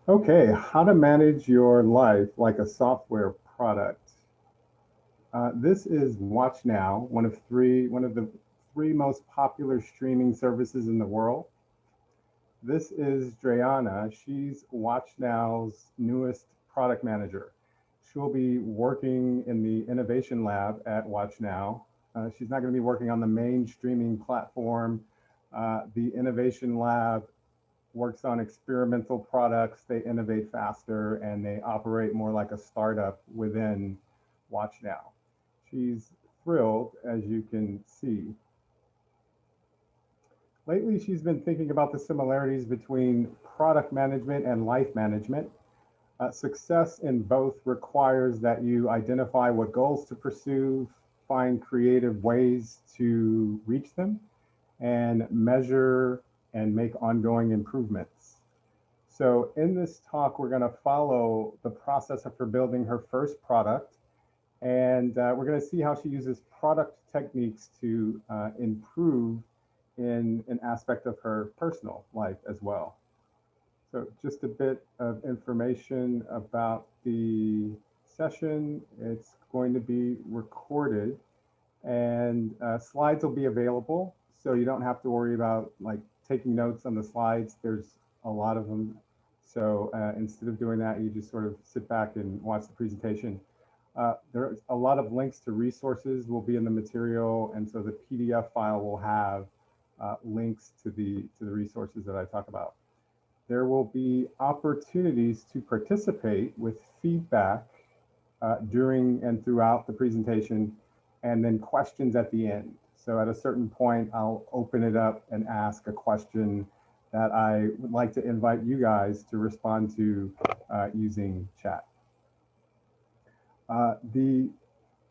Okay, how to manage your life like a software product. This is WatchNow, one of the three most popular streaming services in the world. This is Dreyana. She's WatchNow's newest product manager. She'll be working in the innovation lab at WatchNow. She's not going to be working on the main streaming platform. The innovation lab works on experimental products. They innovate faster and they operate more like a startup within WatchNow. She's thrilled, as you can see. Lately, she's been thinking about the similarities between product management and life management. Success in both requires that you identify what goals to pursue, find creative ways to reach them, and measure and make ongoing improvements. So in this talk, we're going to follow the process of her building her first product, and we're going to see how she uses product techniques to improve in an aspect of her personal life as well. So just a bit of information about the session. It's going to be recorded and slides will be available. So you don't have to worry about like taking notes on the slides. There's a lot of them. So instead of doing that, you just sort of sit back and watch the presentation. There's a lot of links to resources will be in the material. And so the PDF file will have links to the resources that I talk about. There will be opportunities to participate with feedback during and throughout the presentation, and then questions at the end. So at a certain point, I'll open it up and ask a question that I would like to invite you guys to respond to using chat. The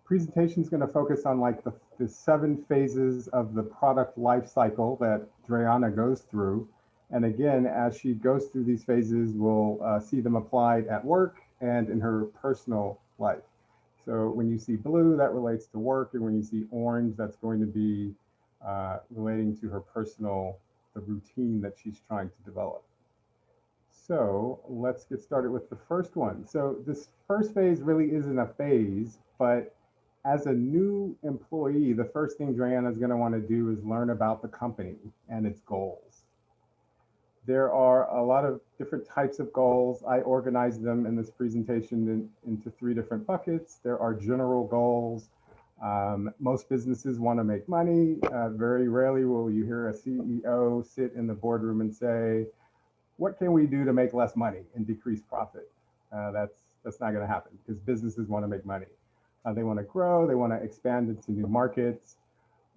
presentation is going to focus on like the 7 phases of the product life cycle that Dreyana goes through. And again, as she goes through these phases, we'll see them applied at work and in her personal life. So when you see blue, that relates to work. And when you see orange, that's going to be relating to her personal, the routine that she's trying to develop. So let's get started with the first one. So this first phase really isn't a phase, but as a new employee, the first thing Dreyana is going to want to do is learn about the company and its goals. There are a lot of different types of goals. I organized them in this presentation into 3 different buckets. There are general goals. Most businesses want to make money. Very rarely will you hear a CEO sit in the boardroom and say, what can we do to make less money and decrease profit? That's not going to happen because businesses want to make money. They want to grow. They want to expand into new markets.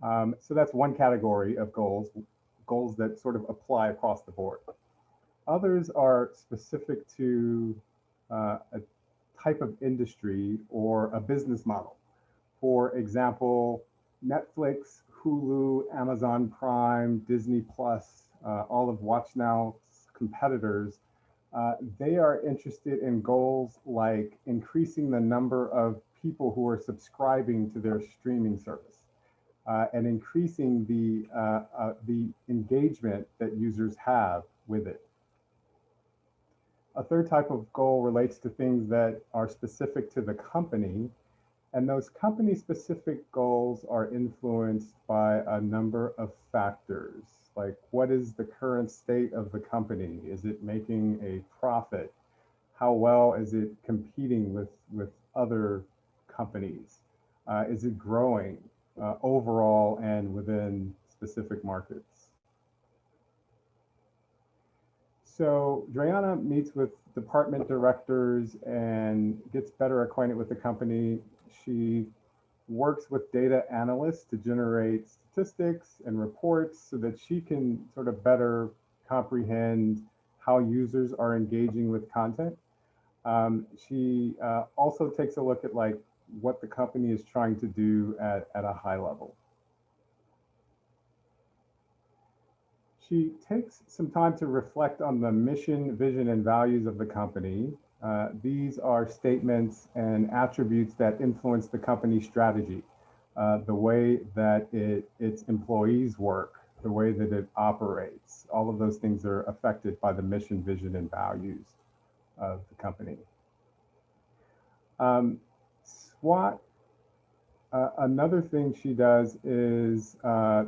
So that's one category of goals that sort of apply across the board. Others are specific to a type of industry or a business model. For example, Netflix, Hulu, Amazon Prime, Disney Plus, all of WatchNow's competitors, they are interested in goals like increasing the number of people who are subscribing to their streaming service. And increasing the engagement that users have with it. A third type of goal relates to things that are specific to the company, and those company-specific goals are influenced by a number of factors, like what is the current state of the company? Is it making a profit? How well is it competing with other companies? Is it growing? Overall and within specific markets. So Dreyana meets with department directors and gets better acquainted with the company. She works with data analysts to generate statistics and reports so that she can sort of better comprehend how users are engaging with content. She also takes a look at like what the company is trying to do at a high level. She takes some time to reflect on the mission, vision, and values of the company. These are statements and attributes that influence the company's strategy, the way that its employees work, the way that it operates. All of those things are affected by the mission, vision, and values. of the company. SWOT, another thing she does is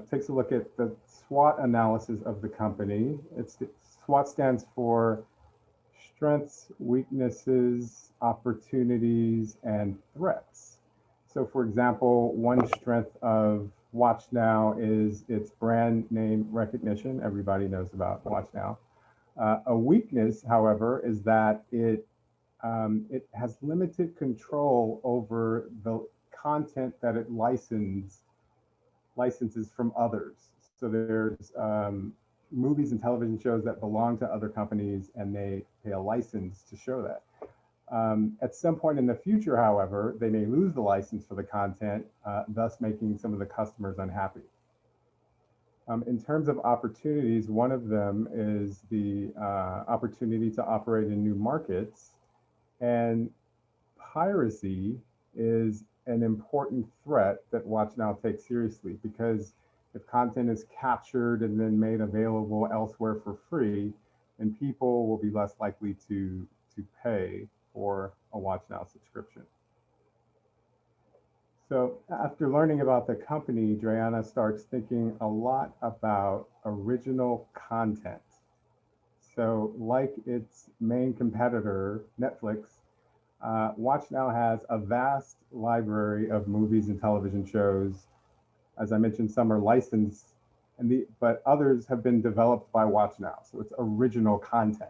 takes a look at the SWOT analysis of the company. SWOT stands for strengths, weaknesses, opportunities, and threats. So for example, one strength of WatchNow is its brand name recognition. Everybody knows about WatchNow. A weakness, however, is that it has limited control over the content that it licenses from others. So there's movies and television shows that belong to other companies, and they pay a license to show that. At some point in the future, however, they may lose the license for the content, thus making some of the customers unhappy. In terms of opportunities, one of them is the opportunity to operate in new markets. And piracy is an important threat that WatchNow takes seriously, because if content is captured and then made available elsewhere for free, then people will be less likely to pay for a WatchNow subscription. So after learning about the company, Dreyana starts thinking a lot about original content. So like its main competitor, Netflix, WatchNow has a vast library of movies and television shows. As I mentioned, some are licensed, but others have been developed by WatchNow. So it's original content.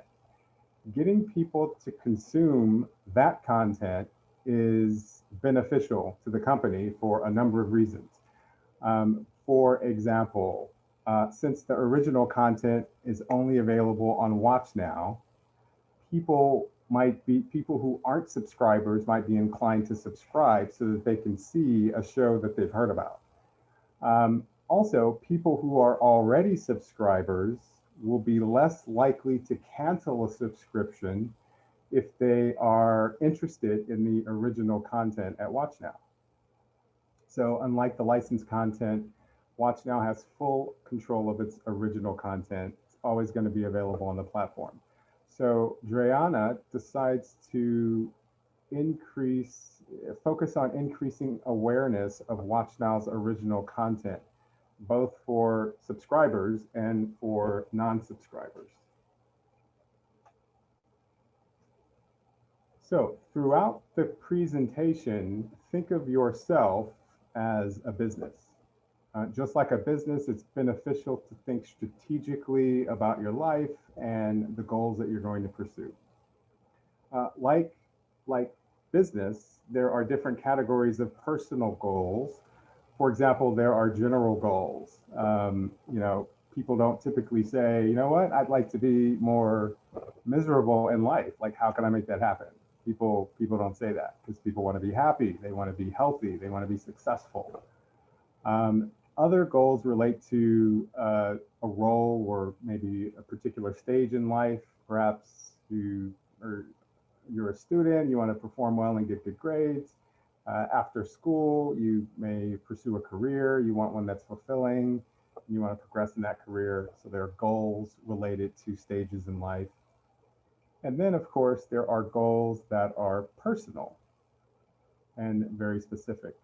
Getting people to consume that content is beneficial to the company for a number of reasons. For example, since the original content is only available on WatchNow, people who aren't subscribers might be inclined to subscribe so that they can see a show that they've heard about. Also, people who are already subscribers will be less likely to cancel a subscription if they are interested in the original content at WatchNow. So unlike the licensed content, WatchNow has full control of its original content. It's always going to be available on the platform. So Dreyana decides to focus on increasing awareness of WatchNow's original content, both for subscribers and for non-subscribers. So throughout the presentation, think of yourself as a business. Just like a business, it's beneficial to think strategically about your life and the goals that you're going to pursue. Like business, there are different categories of personal goals. For example, there are general goals. People don't typically say, you know what, I'd like to be more miserable in life. Like, how can I make that happen? People don't say that, because people want to be happy, they want to be healthy, they want to be successful. Other goals relate to a role or maybe a particular stage in life. Perhaps you're a student, you want to perform well and get good grades. After school, you may pursue a career, you want one that's fulfilling, you want to progress in that career. So there are goals related to stages in life. And then, of course, there are goals that are personal and very specific.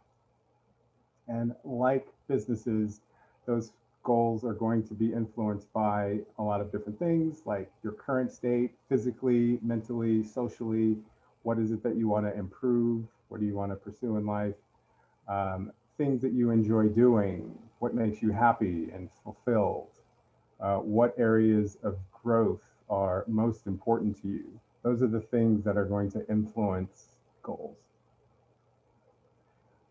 And like businesses, those goals are going to be influenced by a lot of different things, like your current state, physically, mentally, socially. What is it that you want to improve? What do you want to pursue in life? Things that you enjoy doing, what makes you happy and fulfilled? What areas of growth are most important to you? Those are the things that are going to influence goals.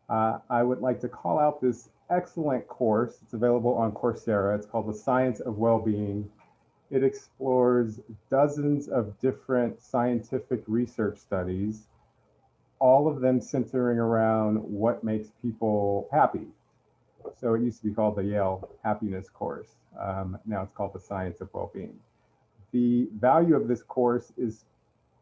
I would like to call out this excellent course. It's available on Coursera. It's called The Science of Well-Being. It explores dozens of different scientific research studies, all of them centering around what makes people happy. So it used to be called the Yale Happiness Course. Now it's called The Science of Well-Being. The value of this course is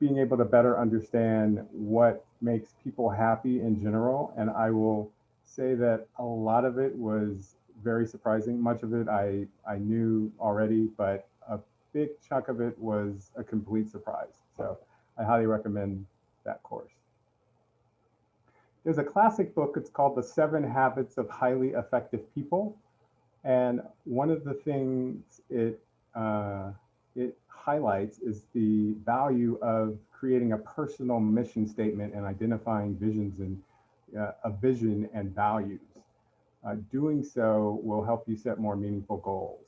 being able to better understand what makes people happy in general. And I will say that a lot of it was very surprising. Much of it I knew already, but a big chunk of it was a complete surprise. So I highly recommend that course. There's a classic book, it's called The 7 Habits of Highly Effective People. And one of the things it highlights is the value of creating a personal mission statement and identifying visions and a vision and values. Doing so will help you set more meaningful goals.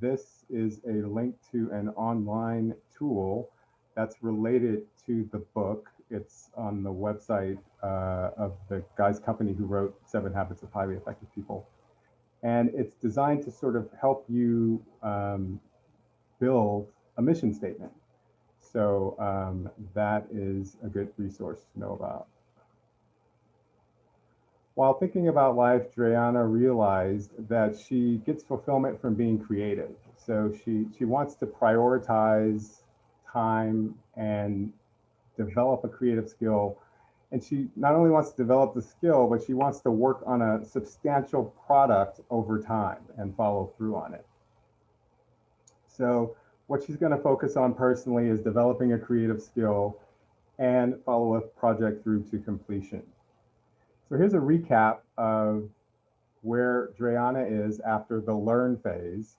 This is a link to an online tool that's related to the book. It's on the website of the guy's company who wrote 7 Habits of Highly Effective People. And it's designed to sort of help you build a mission statement. So that is a good resource to know about. While thinking about life, Dreyana realized that she gets fulfillment from being creative. So she wants to prioritize time and develop a creative skill. And she not only wants to develop the skill, but she wants to work on a substantial product over time and follow through on it. So what she's going to focus on personally is developing a creative skill and follow a project through to completion. So here's a recap of where Dreyana is after the learn phase.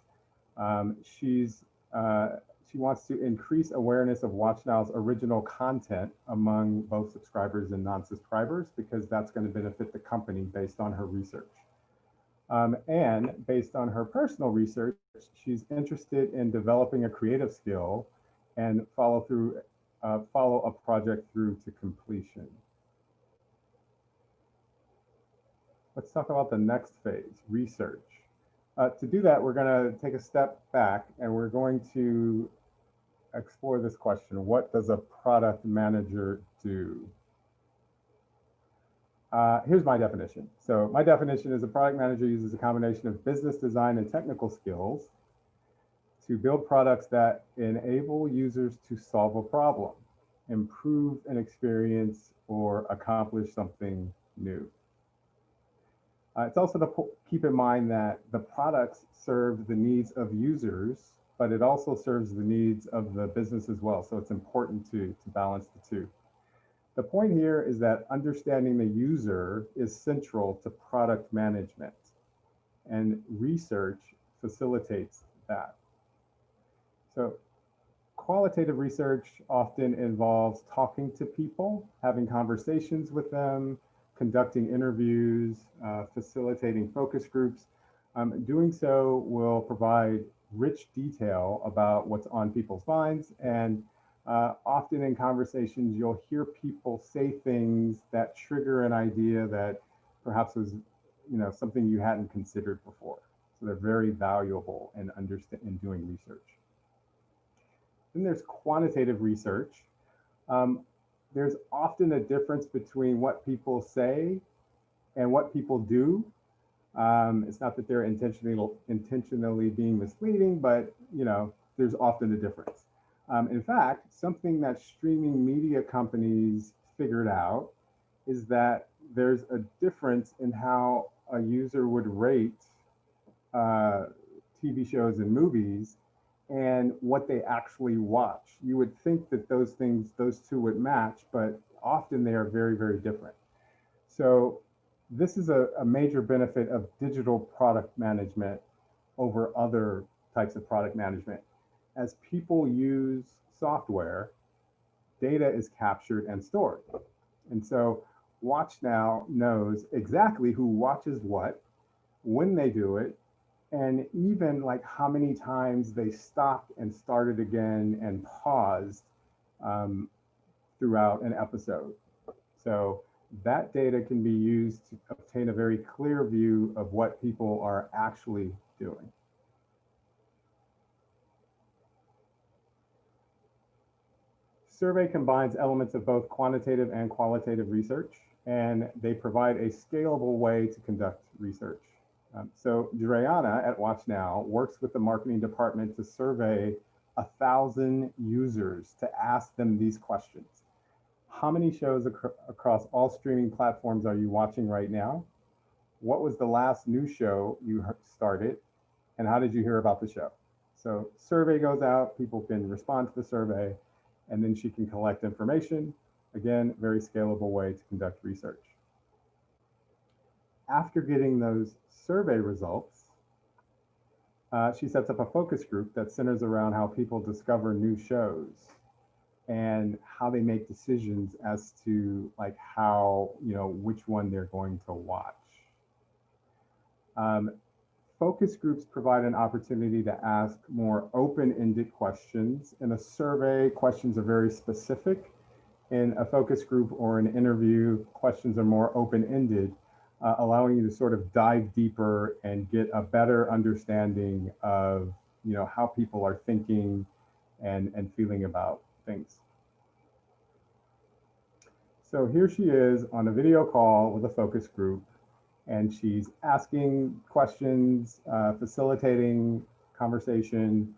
She wants to increase awareness of WatchNow's original content among both subscribers and non-subscribers, because that's going to benefit the company based on her research. And based on her personal research, she's interested in developing a creative skill and follow a project through to completion. Let's talk about the next phase, research. To do that, we're going to take a step back and we're going to explore this question. What does a product manager do? Here's my definition. So my definition is a product manager uses a combination of business design and technical skills to build products that enable users to solve a problem, improve an experience, or accomplish something new. It's also to keep in mind that the products serve the needs of users, but it also serves the needs of the business as well. So it's important to balance the two. The point here is that understanding the user is central to product management, and research facilitates that. So qualitative research often involves talking to people, having conversations with them, conducting interviews, facilitating focus groups. Doing so will provide rich detail about what's on people's minds, and often in conversations, you'll hear people say things that trigger an idea that perhaps was, something you hadn't considered before. So they're very valuable in doing research. Then there's quantitative research. There's often a difference between what people say and what people do. It's not that they're intentionally being misleading, but there's often a difference. In fact, something that streaming media companies figured out is that there's a difference in how a user would rate TV shows and movies and what they actually watch. You would think that those two would match, but often they are very, very different. So this is a major benefit of digital product management over other types of product management. As people use software, data is captured and stored. And so WatchNow knows exactly who watches what, when they do it, and even like how many times they stopped and started again and paused throughout an episode. So that data can be used to obtain a very clear view of what people are actually doing. Survey combines elements of both quantitative and qualitative research, and they provide a scalable way to conduct research. So Dreyana at WatchNow works with the marketing department to survey 1,000 users to ask them these questions. How many shows across all streaming platforms are you watching right now? What was the last new show you started? And how did you hear about the show? So survey goes out, people can respond to the survey, and then she can collect information. Again, very scalable way to conduct research. After getting those survey results, she sets up a focus group that centers around how people discover new shows and how they make decisions as to like how, which one they're going to watch. Focus groups provide an opportunity to ask more open-ended questions. In a survey, questions are very specific. In a focus group or an interview, questions are more open-ended, allowing you to sort of dive deeper and get a better understanding of, how people are thinking and feeling about things. So here she is on a video call with a focus group, and she's asking questions, facilitating conversation.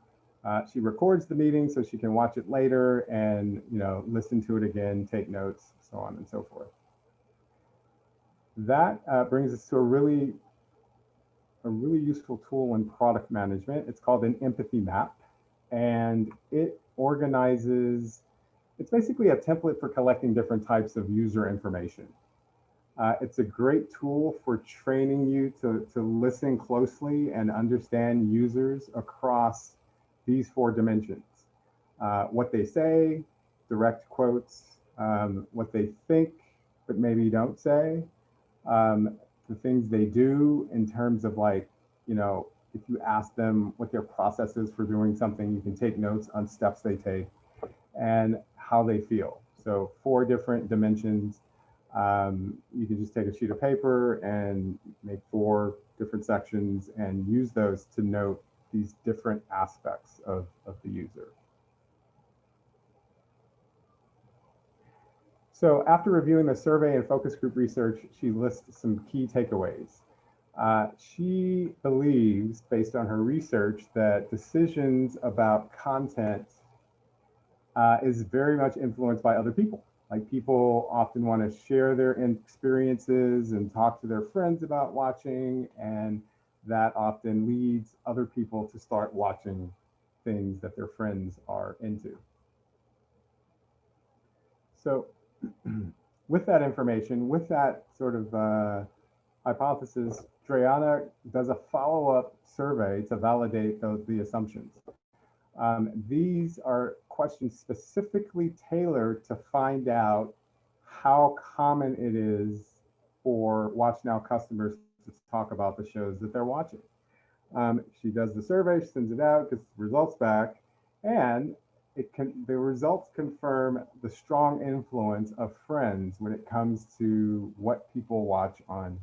She records the meeting so she can watch it later and listen to it again, take notes, so on and so forth. That brings us to a really useful tool in product management. It's called an empathy map, and it organizes. It's basically a template for collecting different types of user information. It's a great tool for training you to listen closely and understand users across these 4 dimensions. What they say, direct quotes, what they think, but maybe don't say, the things they do in terms of like, if you ask them what their process is for doing something, you can take notes on steps they take and how they feel. So 4 different dimensions. You can just take a sheet of paper and make 4 different sections and use those to note these different aspects of the user. So after reviewing the survey and focus group research, she lists some key takeaways. She believes, based on her research, that decisions about content is very much influenced by other people. Like, people often want to share their experiences and talk to their friends about watching, and that often leads other people to start watching things that their friends are into. So with that information, with that sort of hypothesis, Dreyana does a follow-up survey to validate the assumptions. These are questions specifically tailored to find out how common it is for WatchNow customers to talk about the shows that they're watching. She does the survey, she sends it out, gets the results back, and the results confirm the strong influence of friends when it comes to what people watch on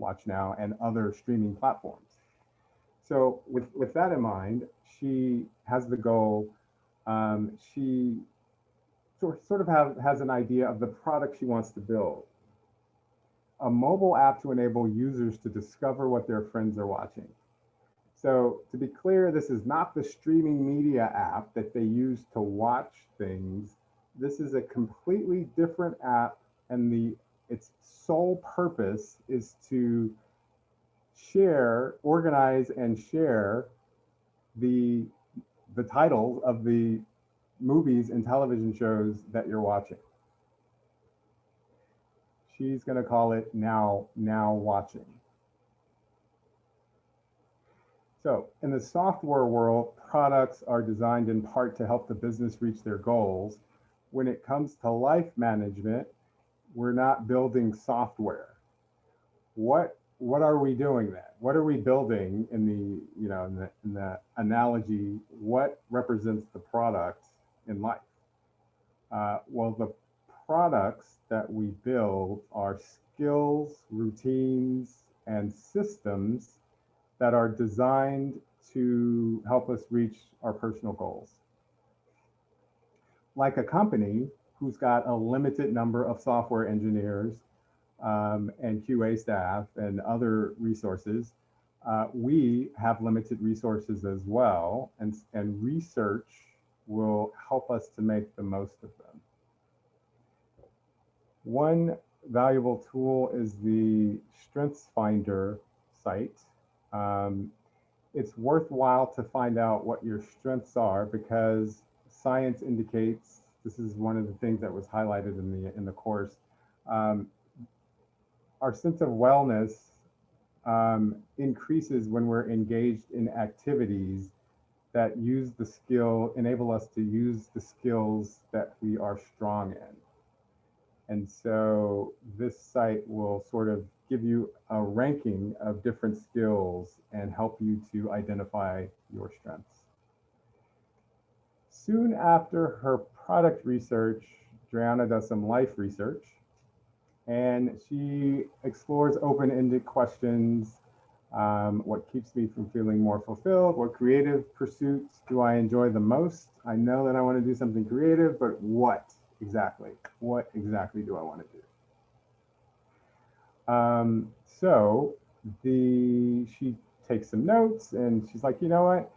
WatchNow and other streaming platforms. So with that in mind, she has the goal. She sort of has an idea of the product she wants to build. A mobile app to enable users to discover what their friends are watching. So to be clear, this is not the streaming media app that they use to watch things. This is a completely different app, and its sole purpose is to organize and share the titles of the movies and television shows that you're watching. She's going to call it Now Watching. So in the software world, products are designed in part to help the business reach their goals. When it comes to life management, we're not building software. What are we doing then? What are we building in the analogy? What represents the product in life? Well, the products that we build are skills, routines, and systems that are designed to help us reach our personal goals. Like a company who's got a limited number of software engineers and QA staff and other resources, we have limited resources as well, and research will help us to make the most of them. One valuable tool is the StrengthsFinder site. It's worthwhile to find out what your strengths are, because science indicates, this is one of the things that was highlighted in the course, our sense of wellness increases when we're engaged in activities that enable us to use the skills that we are strong in. And so this site will sort of give you a ranking of different skills and help you to identify your strengths. Soon after her product research, Dreyana does some life research, and she explores open-ended questions. What keeps me from feeling more fulfilled? What creative pursuits do I enjoy the most? I know that I want to do something creative, but what exactly? What exactly do I want to do? She takes some notes and she's like, you know what?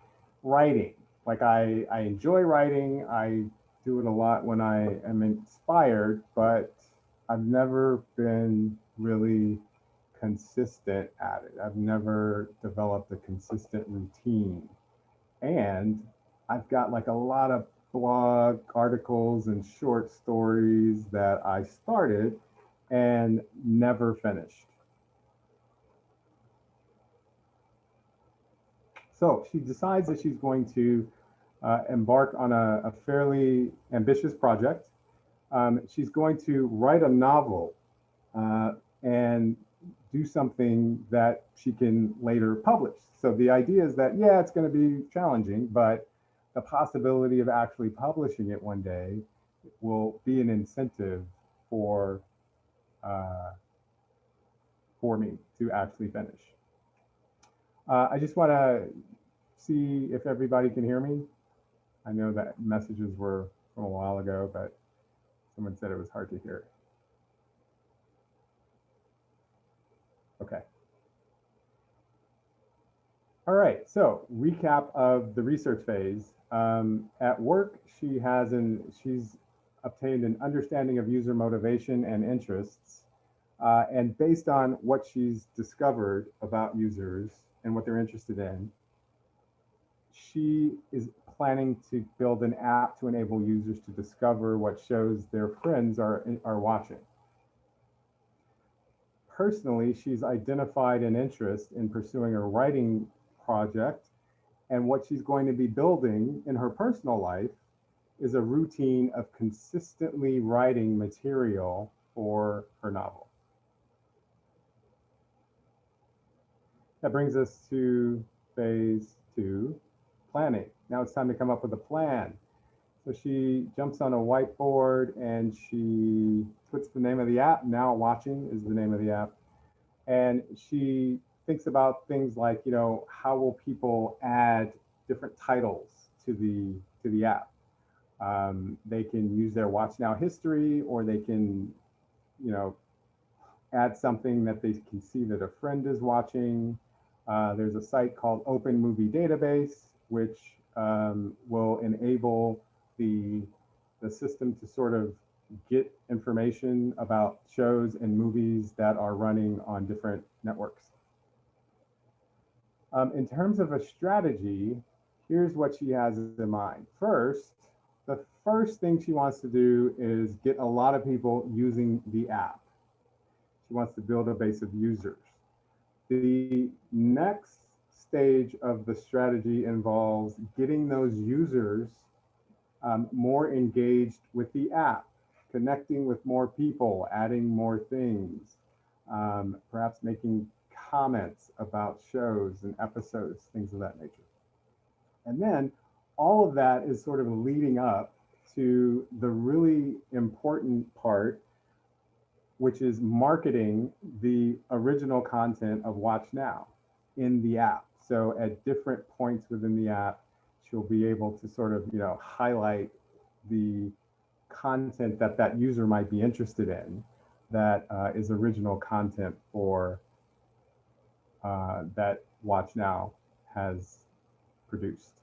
Writing. Like I enjoy writing. I do it a lot when I am inspired, but I've never been really consistent at it. I've never developed a consistent routine. And I've got like a lot of blog articles and short stories that I started and never finished. So she decides that she's going to embark on a fairly ambitious project. She's going to write a novel and do something that she can later publish. So the idea is that, yeah, it's going to be challenging, but the possibility of actually publishing it one day will be an incentive for me to actually finish. I just want to see if everybody can hear me. I know that messages were from a while ago, but someone said it was hard to hear. Okay. All right, so recap of the research phase. At work, she's obtained an understanding of user motivation and interests. And based on what she's discovered about users and what they're interested in, she is planning to build an app to enable users to discover what shows their friends are watching. Personally, she's identified an interest in pursuing a writing project, and what she's going to be building in her personal life is a routine of consistently writing material for her novel. That brings us to phase 2, planning. Now it's time to come up with a plan. So she jumps on a whiteboard and she puts the name of the app. Now Watching is the name of the app. And she thinks about things like, you know, how will people add different titles to the app? They can use their WatchNow history, or they can, you know, add something that they can see that a friend is watching. There's a site called Open Movie Database, which will enable the system to sort of get information about shows and movies that are running on different networks. In terms of a strategy, here's what she has in mind. The first thing she wants to do is get a lot of people using the app. She wants to build a base of users. The next stage of the strategy involves getting those users more engaged with the app, connecting with more people, adding more things, perhaps making comments about shows and episodes, things of that nature. And then all of that is sort of leading up to the really important part, which is marketing the original content of WatchNow in the app. So at different points within the app, she'll be able to sort of, you know, highlight the content that user might be interested in that is original content for that WatchNow has produced.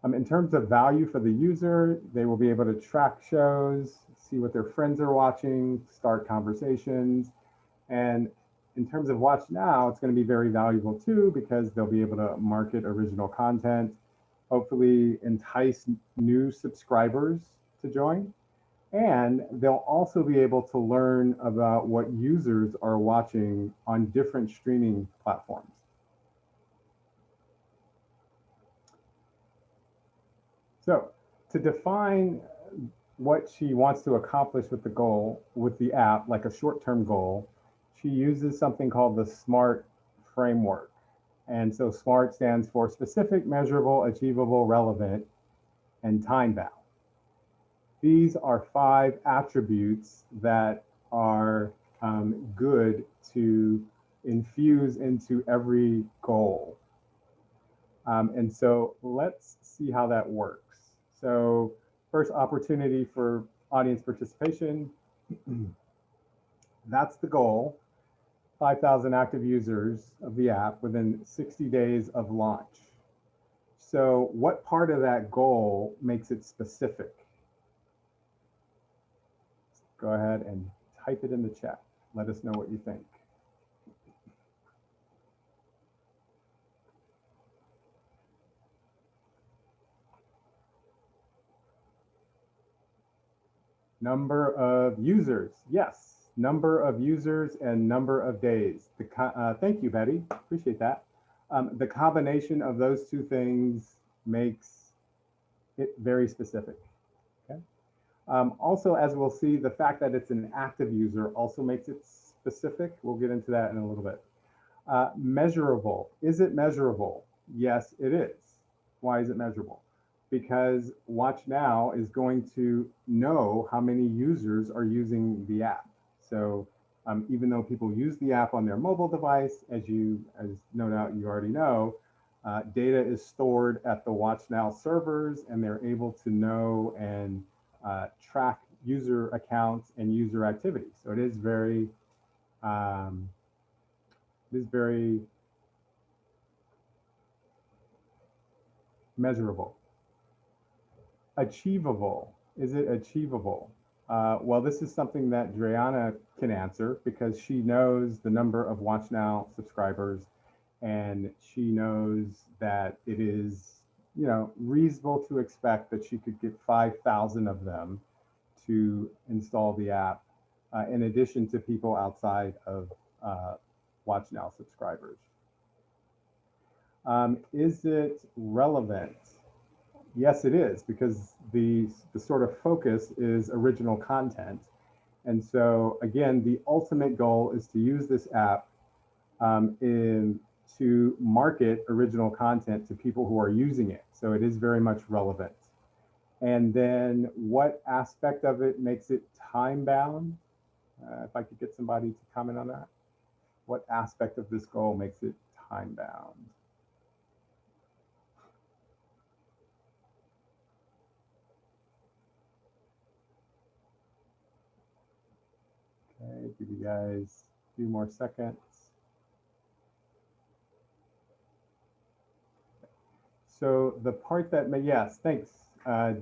In terms of value for the user, they will be able to track shows, see what their friends are watching, start conversations. And in terms of WatchNow, it's going to be very valuable too, because they'll be able to market original content. hopefully entice new subscribers to join. And they'll also be able to learn about what users are watching on different streaming platforms. So to define what she wants to accomplish with the goal, with the app, like a short-term goal, she uses something called the SMART framework. And so SMART stands for specific, measurable, achievable, relevant, and time-bound. These are 5 attributes that are good to infuse into every goal. And so let's see how that works. So first, opportunity for audience participation. That's the goal. 5,000 active users of the app within 60 days of launch. So what part of that goal makes it specific? Go ahead and type it in the chat. Let us know what you think. Number of users. Yes, number of users and number of days. Thank you, Betty. Appreciate that. The combination of those two things makes it very specific. Okay. Also, as we'll see, the fact that it's an active user also makes it specific. We'll get into that in a little bit. Measurable. Is it measurable? Yes, it is. Why is it measurable? Because WatchNow is going to know how many users are using the app. So even though people use the app on their mobile device, as no doubt you already know, data is stored at the WatchNow servers, and they're able to know and track user accounts and user activity. So it is very measurable. Achievable. Is it achievable? Well, this is something that Dreyana can answer because she knows the number of WatchNow subscribers, and she knows that it is, reasonable to expect that she could get 5,000 of them to install the app, in addition to people outside of WatchNow subscribers. Is it relevant? Yes, it is, because the sort of focus is original content. And so again, the ultimate goal is to use this app to market original content to people who are using it. So it is very much relevant. And then what aspect of it makes it time bound? If I could get somebody to comment on that. What aspect of this goal makes it time bound? Okay, give you guys a few more seconds. So the part that yes, thanks,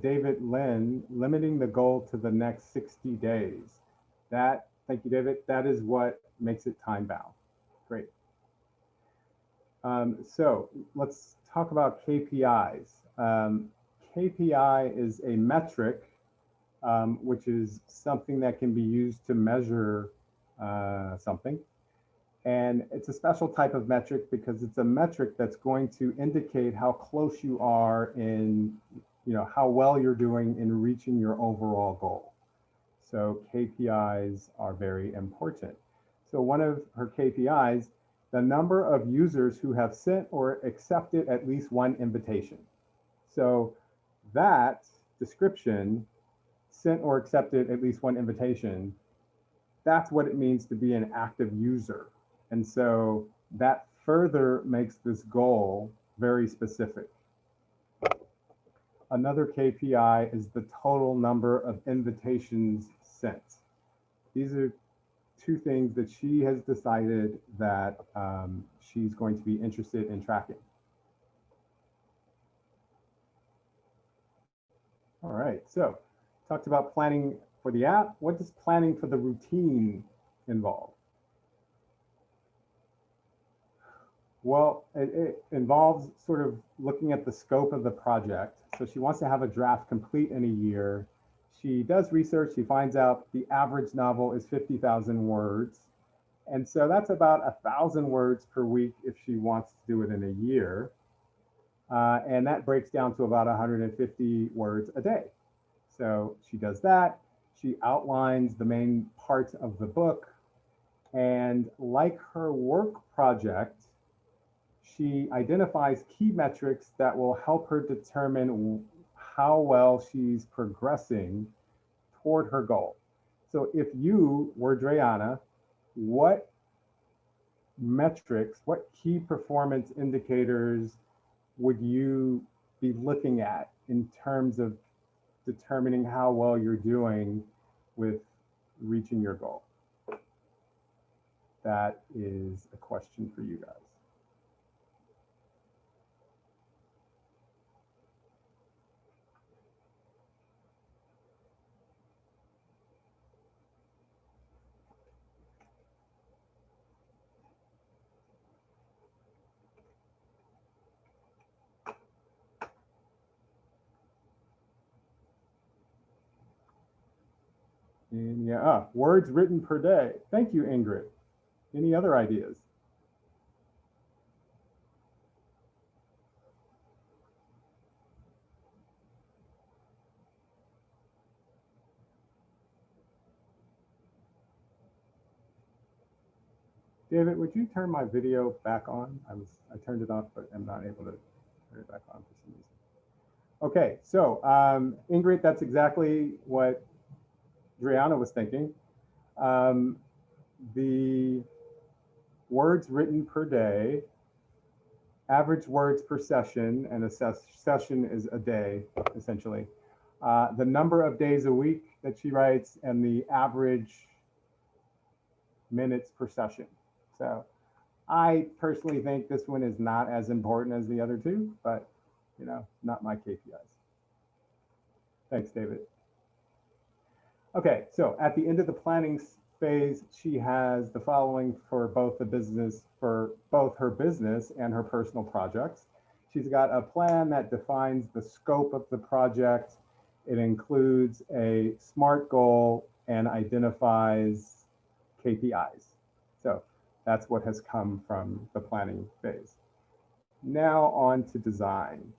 David Lynn, limiting the goal to the next 60 days. Thank you, David. That is what makes it time bound. Great. So let's talk about KPIs. KPI is a metric, which is something that can be used to measure something. And it's a special type of metric because it's a metric that's going to indicate how close you are in, how well you're doing in reaching your overall goal. So KPIs are very important. So one of her KPIs, the number of users who have sent or accepted at least one invitation. So that description, sent or accepted at least one invitation, that's what it means to be an active user. And so that further makes this goal very specific. Another KPI is the total number of invitations sent. These are two things that she has decided that she's going to be interested in tracking. All right, so talked about planning for the app. What does planning for the routine involve? Well, it involves sort of looking at the scope of the project. So she wants to have a draft complete in a year. She does research. She finds out the average novel is 50,000 words. And so that's about 1,000 words per week if she wants to do it in a year. And that breaks down to about 150 words a day. So she does that. She outlines the main parts of the book. And like her work project, she identifies key metrics that will help her determine how well she's progressing toward her goal. So if you were Dreyana, what metrics, what key performance indicators would you be looking at in terms of determining how well you're doing with reaching your goal? That is a question for you guys. And yeah, words written per day. Thank you, Ingrid. Any other ideas? David, would you turn my video back on? I turned it off, but I'm not able to turn it back on for some reason. Okay, so Ingrid, that's exactly what Dreyana was thinking. The words written per day, average words per session, and a session is a day, essentially. The number of days a week that she writes, and the average minutes per session. So I personally think this one is not as important as the other two, but you know, not my KPIs. Thanks, David. Okay, so at the end of the planning phase, she has the following for both the business, for both her business and her personal projects. She's got a plan that defines the scope of the project. It includes a SMART goal and identifies KPIs. So that's what has come from the planning phase. Now on to design.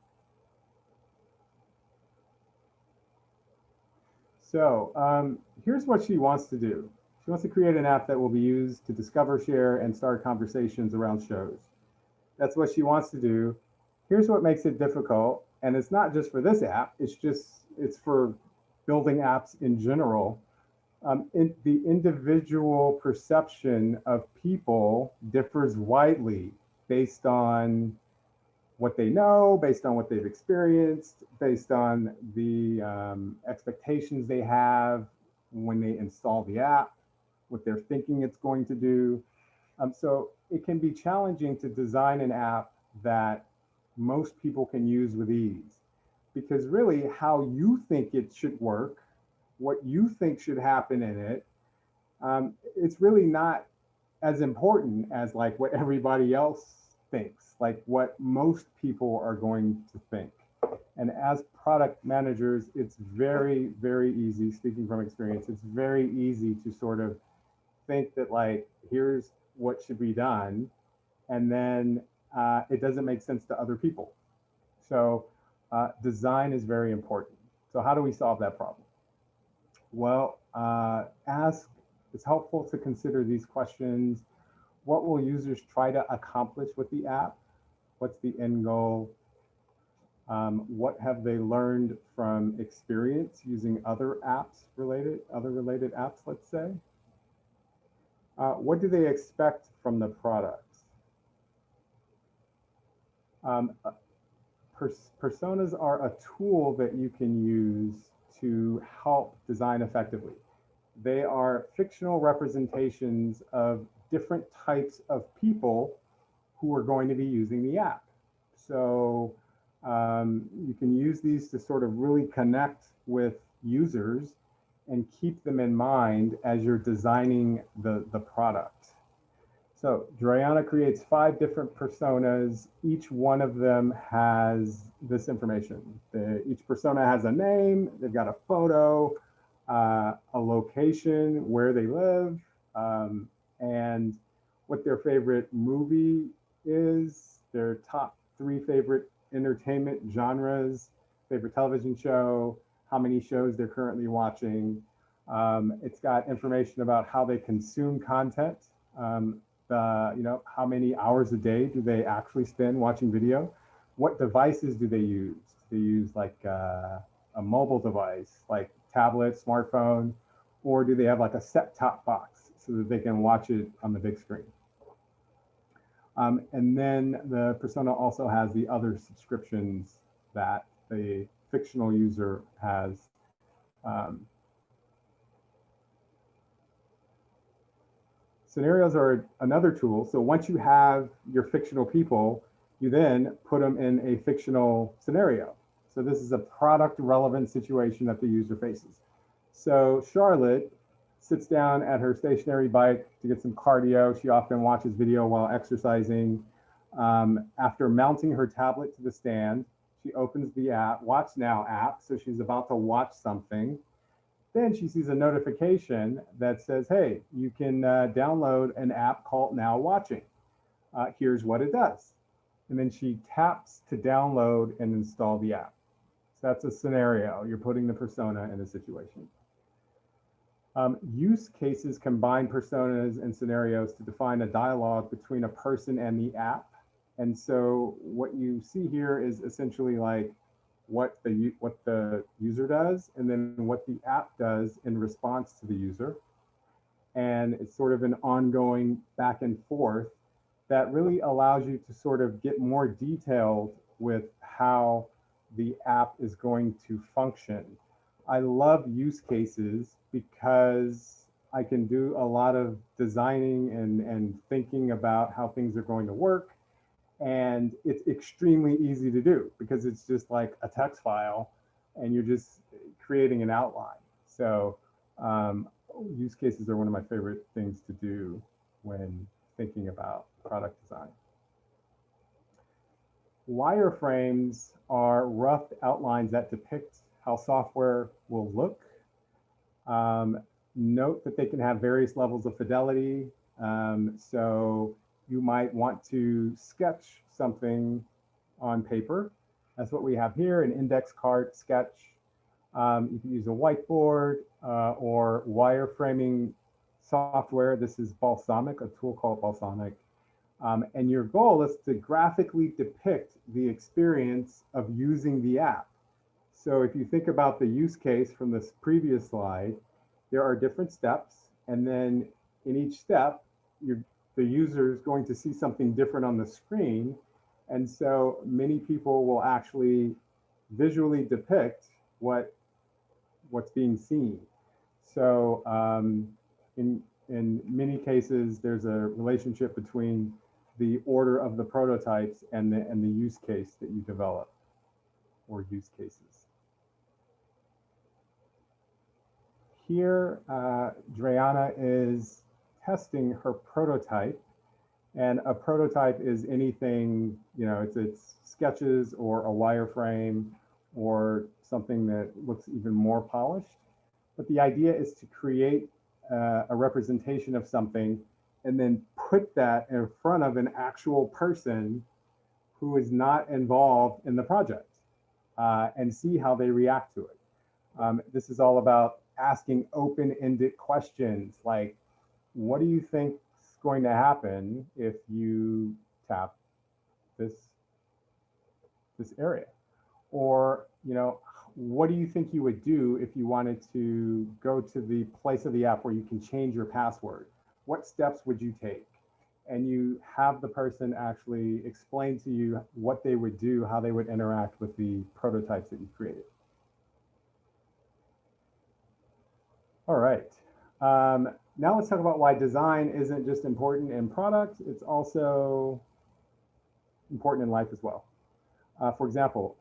So here's what she wants to do. She wants to create an app that will be used to discover, share, and start conversations around shows. That's what she wants to do. Here's what makes it difficult. And it's not just for this app, it's for building apps in general. The individual perception of people differs widely based on what they know, based on what they've experienced, based on the expectations they have when they install the app, what they're thinking it's going to do. So it can be challenging to design an app that most people can use with ease, because really how you think it should work, what you think should happen in it, it's really not as important as like what everybody else thinks, like what most people are going to think. And as product managers, it's very, very easy, speaking from experience, it's very easy to sort of think that like, here's what should be done. And then it doesn't make sense to other people. So design is very important. So how do we solve that problem? Well, it's helpful to consider these questions. What will users try to accomplish with the app? What's the end goal? What have they learned from experience using other related apps, let's say? What do they expect from the product? Personas are a tool that you can use to help design effectively. They are fictional representations of different types of people who are going to be using the app. So you can use these to sort of really connect with users and keep them in mind as you're designing the product. So Dreyana creates 5 different personas. Each one of them has this information. Each persona has a name, they've got a photo, a location where they live, and what their favorite movie is, their top 3 favorite entertainment genres, favorite television show, how many shows they're currently watching. It's got information about how they consume content. How many hours a day do they actually spend watching video? What devices do they use? Do they use like a mobile device, like tablet, smartphone, or do they have like a set-top box so that they can watch it on the big screen? And then the persona also has the other subscriptions that the fictional user has. Scenarios are another tool. So once you have your fictional people, you then put them in a fictional scenario. So this is a product relevant situation that the user faces. So Charlotte sits down at her stationary bike to get some cardio. She often watches video while exercising. After mounting her tablet to the stand, she opens the app, WatchNow app. So she's about to watch something. Then she sees a notification that says, hey, you can download an app called Now Watching. Here's what it does. And then she taps to download and install the app. So that's a scenario. You're putting the persona in a situation. Use cases combine personas and scenarios to define a dialogue between a person and the app. And so what you see here is essentially like what the user does, and then what the app does in response to the user. And it's sort of an ongoing back and forth that really allows you to sort of get more detailed with how the app is going to function. I love use cases because I can do a lot of designing and thinking about how things are going to work. And it's extremely easy to do because it's just like a text file and you're just creating an outline. So use cases are one of my favorite things to do when thinking about product design. Wireframes are rough outlines that depict how software will look. Note that they can have various levels of fidelity. So you might want to sketch something on paper. That's what we have here, an index card sketch. You can use a whiteboard or wireframing software. This is Balsamic, a tool called Balsamic. And your goal is to graphically depict the experience of using the app. So if you think about the use case from this previous slide, there are different steps. And then in each step, the user is going to see something different on the screen. And so many people will actually visually depict what's being seen. So in many cases, there's a relationship between the order of the prototypes and the use case that you develop, or use cases. Here, Dreyana is testing her prototype, and a prototype is anything, it's sketches or a wireframe or something that looks even more polished. But the idea is to create a representation of something and then put that in front of an actual person who is not involved in the project and see how they react to it. This is all about asking open-ended questions like, what do you think is going to happen if you tap this area? Or, what do you think you would do if you wanted to go to the place of the app where you can change your password? What steps would you take? And you have the person actually explain to you what they would do, how they would interact with the prototypes that you created. All right. Now let's talk about why design isn't just important in product, it's also important in life as well. For example,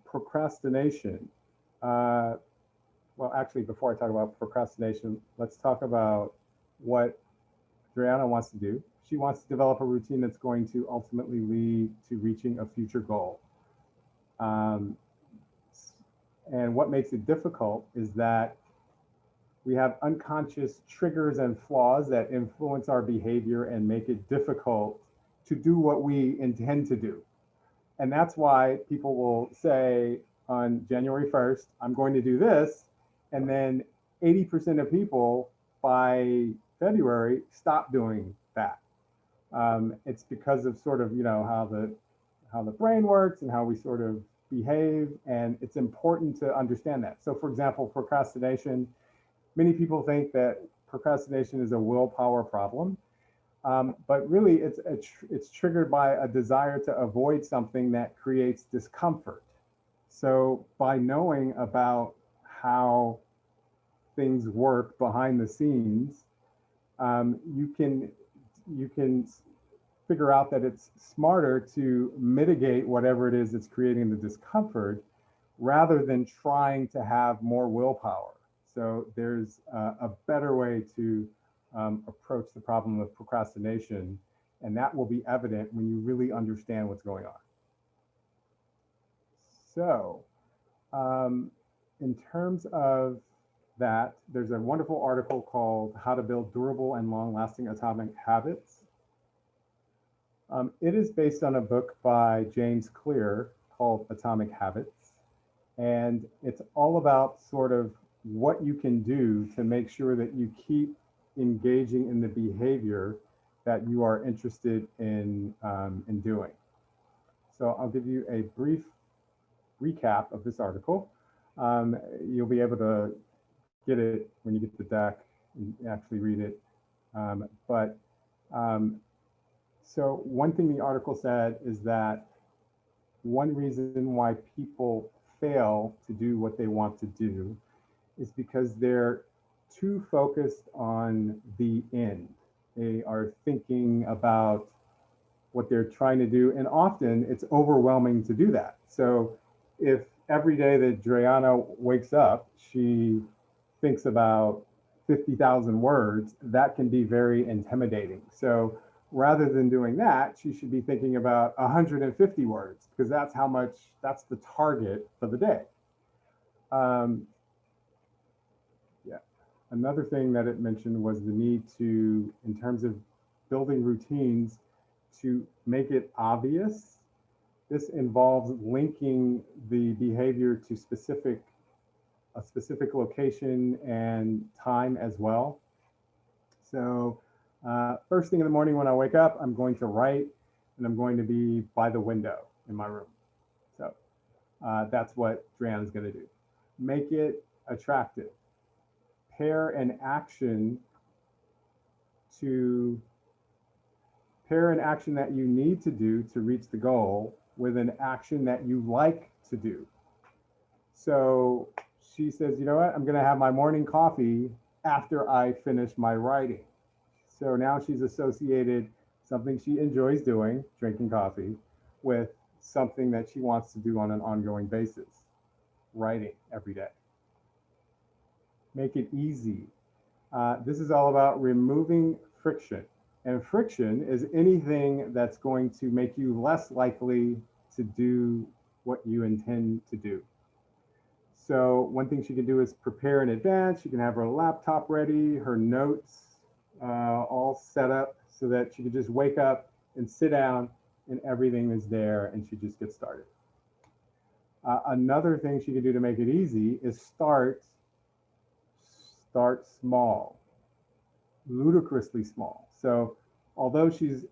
procrastination. Well, actually, before I talk about procrastination, let's talk about what Dreyana wants to do. she wants to develop a routine that's going to ultimately lead to reaching a future goal. Um, and what makes it difficult is that we have unconscious triggers and flaws that influence our behavior and make it difficult to do what we intend to do. And that's why people will say on January 1st, I'm going to do this. And then 80% of people by February stop doing that. It's because of sort of, how the brain works and how we sort of behave. And it's important to understand that. So for example, procrastination, many people think that procrastination is a willpower problem. But really, it's triggered by a desire to avoid something that creates discomfort. So by knowing about how things work behind the scenes, you can figure out that it's smarter to mitigate whatever it is that's creating the discomfort rather than trying to have more willpower. So there's a better way to approach the problem of procrastination, and that will be evident when you really understand what's going on. So in terms of that, there's a wonderful article called How to Build Durable and Long-Lasting Atomic Habits. It is based on a book by James Clear called Atomic Habits, and it's all about sort of what you can do to make sure that you keep engaging in the behavior that you are interested in doing. So I'll give you a brief recap of this article. You'll be able to get it when you get the deck and actually read it. So one thing the article said is that one reason why people fail to do what they want to do is because they're too focused on the end. They are thinking about what they're trying to do, and often it's overwhelming to do that. So if every day that Dreyana wakes up, she thinks about 50,000 words, that can be very intimidating. So rather than doing that, she should be thinking about 150 words, because that's the target for the day. Another thing that it mentioned was the need to, in terms of building routines, to make it obvious. This involves linking the behavior to a specific location and time as well. So first thing in the morning when I wake up, I'm going to write, and I'm going to be by the window in my room. So that's what Dreyana is going to do. Make it attractive. Pair an action that you need to do to reach the goal with an action that you like to do. So she says, you know what, I'm going to have my morning coffee after I finish my writing. So now she's associated something she enjoys doing, drinking coffee, with something that she wants to do on an ongoing basis, writing every day. Make it easy. This is all about removing friction. And friction is anything that's going to make you less likely to do what you intend to do. So one thing she can do is prepare in advance. She can have her laptop ready, her notes all set up so that she can just wake up and sit down and everything is there and she just gets started. Another thing she can do to make it easy is start small, ludicrously small. So although she's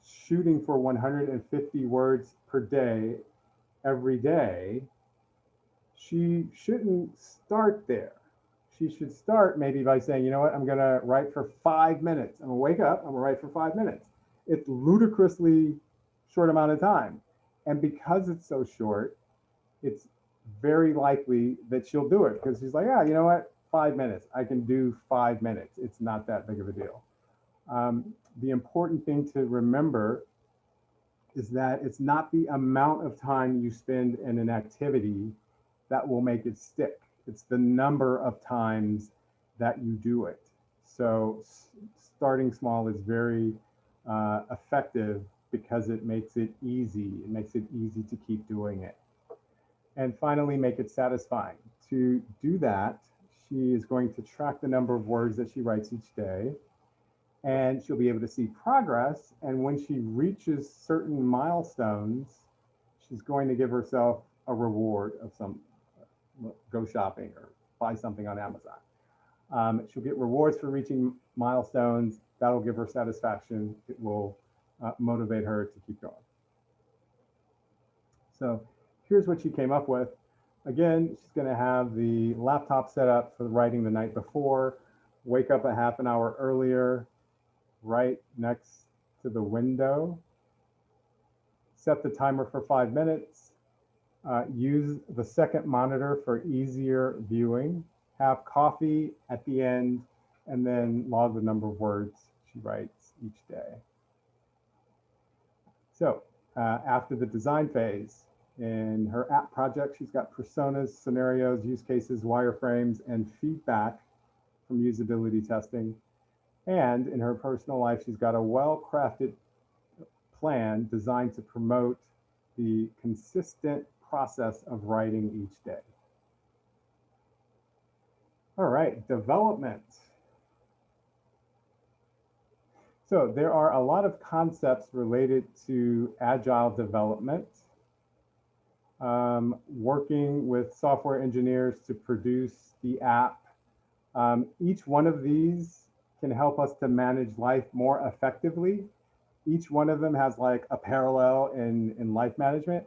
shooting for 150 words per day, every day, she shouldn't start there. She should start maybe by saying, you know what, I'm gonna write for 5 minutes. I'm gonna wake up, I'm gonna write for 5 minutes. It's ludicrously short amount of time. And because it's so short, it's very likely that she'll do it because she's like, yeah, you know what, 5 minutes. I can do 5 minutes. It's not that big of a deal. The important thing to remember is that it's not the amount of time you spend in an activity that will make it stick. It's the number of times that you do it. So starting small is very effective because it makes it easy. It makes it easy to keep doing it. And finally, make it satisfying. To do that, she is going to track the number of words that she writes each day, and she'll be able to see progress. And when she reaches certain milestones, she's going to give herself a reward of some, go shopping or buy something on Amazon. She'll get rewards for reaching milestones. That'll give her satisfaction. It will motivate her to keep going. So here's what she came up with. Again, she's going to have the laptop set up for writing the night before, wake up a half an hour earlier, write next to the window, set the timer for 5 minutes, use the second monitor for easier viewing, have coffee at the end, and then log the number of words she writes each day. So after the design phase, in her app project, she's got personas, scenarios, use cases, wireframes, and feedback from usability testing. And in her personal life, she's got a well-crafted plan designed to promote the consistent process of writing each day. All right, development. So there are a lot of concepts related to agile development. Working with software engineers to produce the app. Each one of these can help us to manage life more effectively. Each one of them has like a parallel in life management.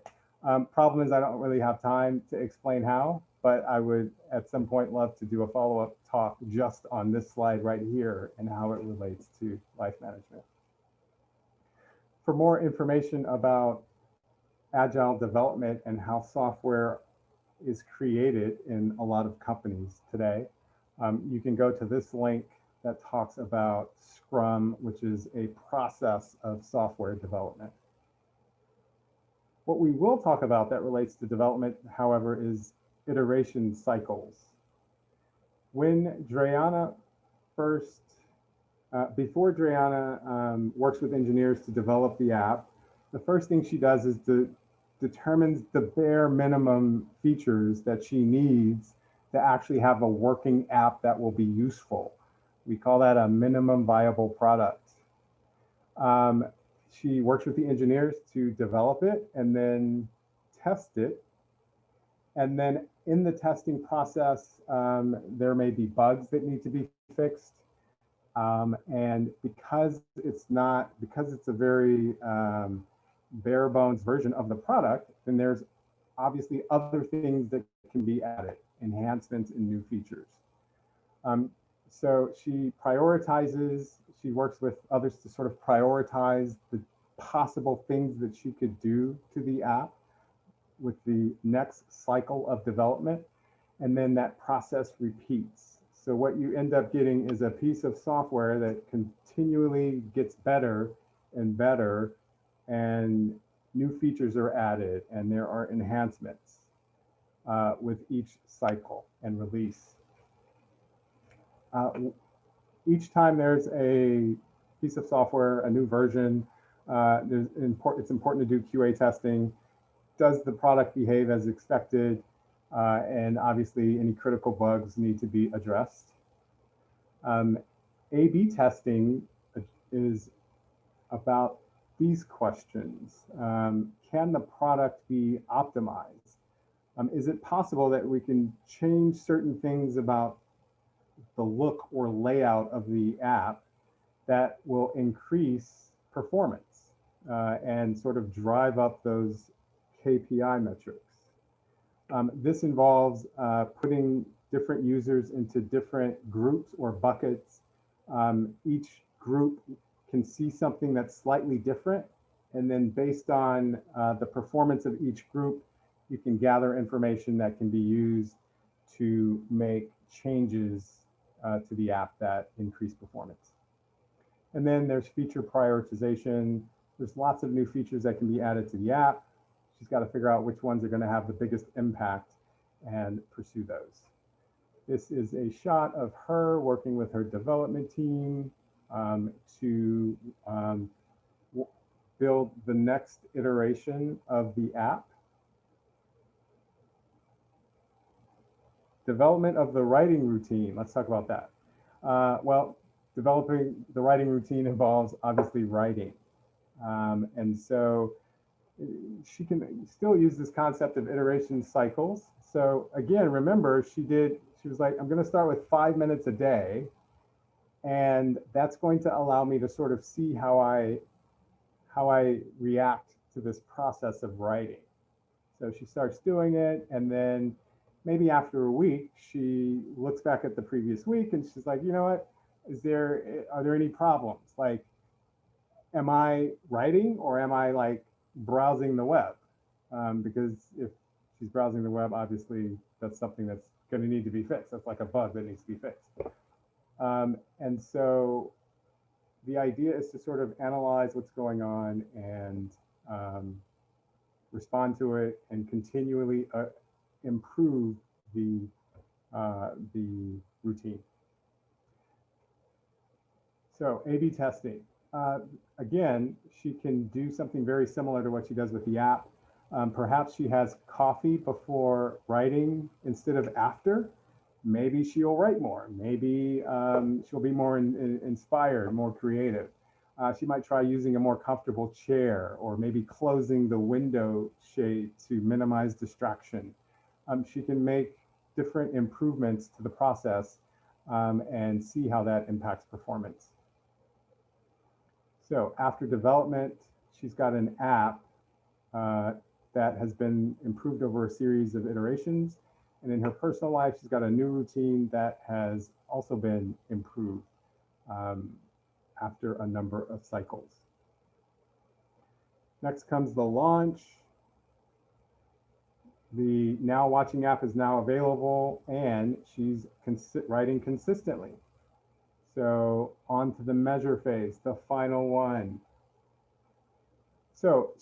Problem is I don't really have time to explain how, but I would at some point love to do a follow-up talk just on this slide right here and how it relates to life management. For more information about agile development and how software is created in a lot of companies today, you can go to this link that talks about Scrum, which is a process of software development. What we will talk about that relates to development, however, is iteration cycles. When Dreyana first, before Dreyana works with engineers to develop the app, the first thing she does is determines the bare minimum features that she needs to actually have a working app that will be useful. We call that a minimum viable product. She works with the engineers to develop it and then test it. And then in the testing process, there may be bugs that need to be fixed. And because it's a very bare bones version of the product, then there's obviously other things that can be added, enhancements and new features. So she prioritizes, she works with others to sort of prioritize the possible things that she could do to the app with the next cycle of development. And then that process repeats. So what you end up getting is a piece of software that continually gets better and better, and new features are added and there are enhancements with each cycle and release. Each time there's a piece of software, a new version, it's important to do QA testing. Does the product behave as expected? And obviously any critical bugs need to be addressed. A/B testing is about these questions. Can the product be optimized? Is it possible that we can change certain things about the look or layout of the app that will increase performance and sort of drive up those KPI metrics? This involves putting different users into different groups or buckets. Each group can see something that's slightly different. And then based on the performance of each group, you can gather information that can be used to make changes to the app that increase performance. And then there's feature prioritization. There's lots of new features that can be added to the app. She's got to figure out which ones are going to have the biggest impact and pursue those. This is a shot of her working with her development team to build the next iteration of the app. Development of the writing routine. Let's talk about that. Well, developing the writing routine involves obviously writing. And so she can still use this concept of iteration cycles. So again, remember, she was like, I'm going to start with 5 minutes a day. And that's going to allow me to sort of see how I react to this process of writing. So she starts doing it, and then maybe after a week, she looks back at the previous week and she's like, you know what, are there any problems? Like, am I writing or am I like browsing the web? Because if she's browsing the web, obviously that's something that's going to need to be fixed. That's like a bug that needs to be fixed. And so the idea is to sort of analyze what's going on and respond to it and continually improve the routine. So A/B testing. Again, she can do something very similar to what she does with the app. Perhaps she has coffee before writing instead of after. Maybe she'll write more. Maybe she'll be more inspired, more creative. She might try using a more comfortable chair, or maybe closing the window shade to minimize distraction. She can make different improvements to the process and see how that impacts performance. So after development, she's got an app that has been improved over a series of iterations. And in her personal life, she's got a new routine that has also been improved after a number of cycles. Next comes the launch. The Now Watching app is now available, and she's writing consistently. So on to the measure phase, the final one. So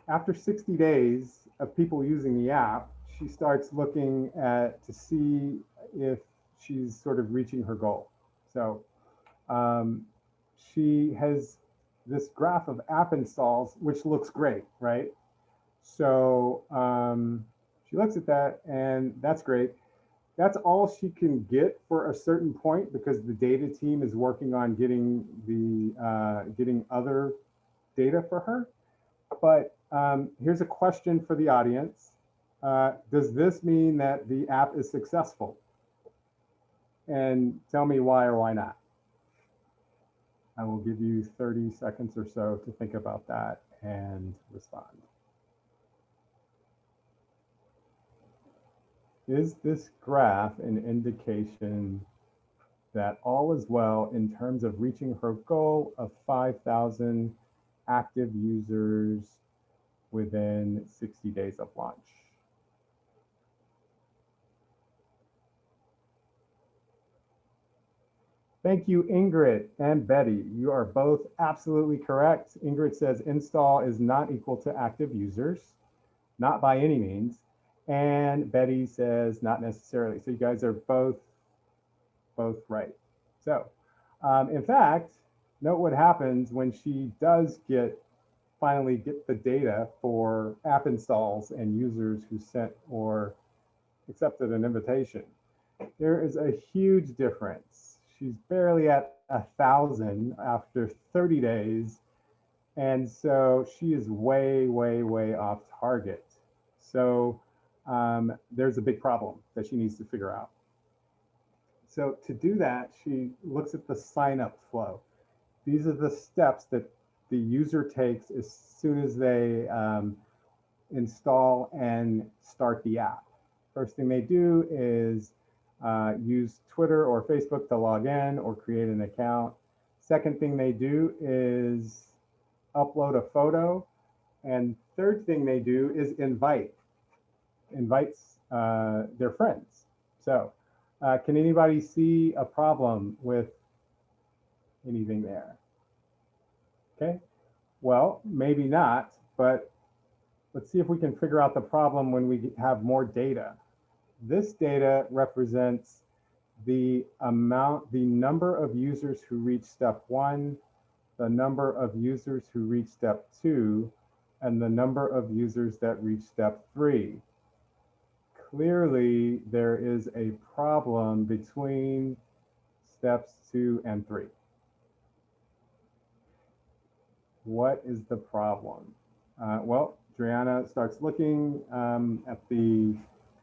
after 60 days of people using the app, she starts looking to see if she's sort of reaching her goal. So she has this graph of app installs, which looks great, right? So she looks at that, and that's great. That's all she can get for a certain point, because the data team is working on getting other data for her. But here's a question for the audience. Does this mean that the app is successful? And tell me why or why not. I will give you 30 seconds or so to think about that and respond. Is this graph an indication that all is well in terms of reaching her goal of 5,000 active users within 60 days of launch? Thank you, Ingrid and Betty. You are both absolutely correct. Ingrid says install is not equal to active users, not by any means. And Betty says not necessarily. So you guys are both right. So in fact, note what happens when she does finally get the data for app installs and users who sent or accepted an invitation. There is a huge difference. She's barely at 1,000 after 30 days. And so she is way, way, way off target. So there's a big problem that she needs to figure out. So to do that, she looks at the sign-up flow. These are the steps that the user takes as soon as they install and start the app. First thing they do is use Twitter or Facebook to log in or create an account. Second thing they do is upload a photo. And third thing they do is invites their friends. So can anybody see a problem with anything there? Okay, well, maybe not, but let's see if we can figure out the problem when we have more data. This data represents the number of users who reach step 1, the number of users who reach step 2, and the number of users that reach step 3. Clearly, there is a problem between steps 2 and 3. What is the problem? Well, Dreyana starts looking at the